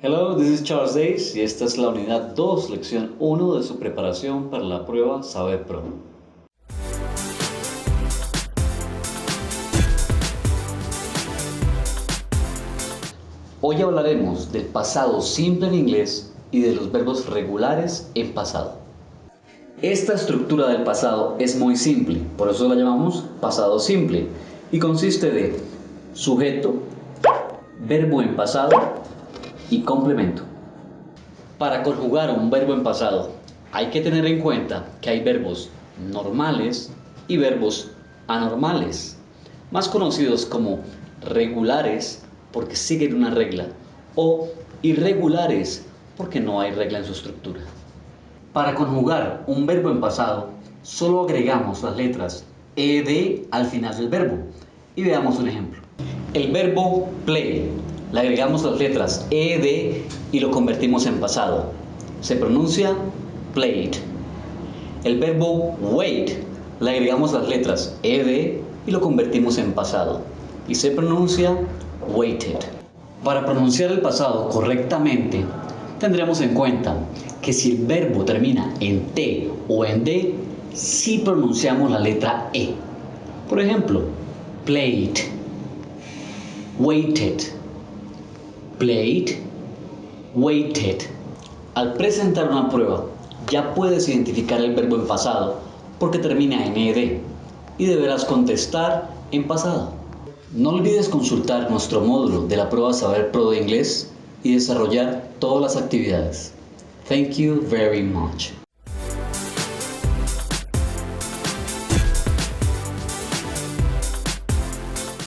Hello, this is Charles Days y esta es la unidad 2, lección 1 de su preparación para la prueba Saber Pro. Hoy hablaremos del pasado simple en inglés y de los verbos regulares en pasado. Esta estructura del pasado es muy simple, por eso la llamamos pasado simple, y consiste de sujeto, verbo en pasado y complemento. Para conjugar un verbo en pasado hay que tener en cuenta que hay verbos normales y verbos anormales, más conocidos como regulares porque siguen una regla o irregulares porque no hay regla en su estructura. Para conjugar un verbo en pasado solo agregamos las letras ed al final del verbo y veamos un ejemplo. El verbo play, le agregamos las letras ed y lo convertimos en pasado. Se pronuncia played. El verbo wait, le agregamos las letras ed y lo convertimos en pasado. Y se pronuncia waited. Para pronunciar el pasado correctamente, tendremos en cuenta que si el verbo termina en T o en D, sí pronunciamos la letra E. Por ejemplo, played, waited, played, waited. Al presentar una prueba, ya puedes identificar el verbo en pasado porque termina en ed y deberás contestar en pasado. No olvides consultar nuestro módulo de la prueba Saber Pro de inglés y desarrollar todas las actividades. Thank you very much.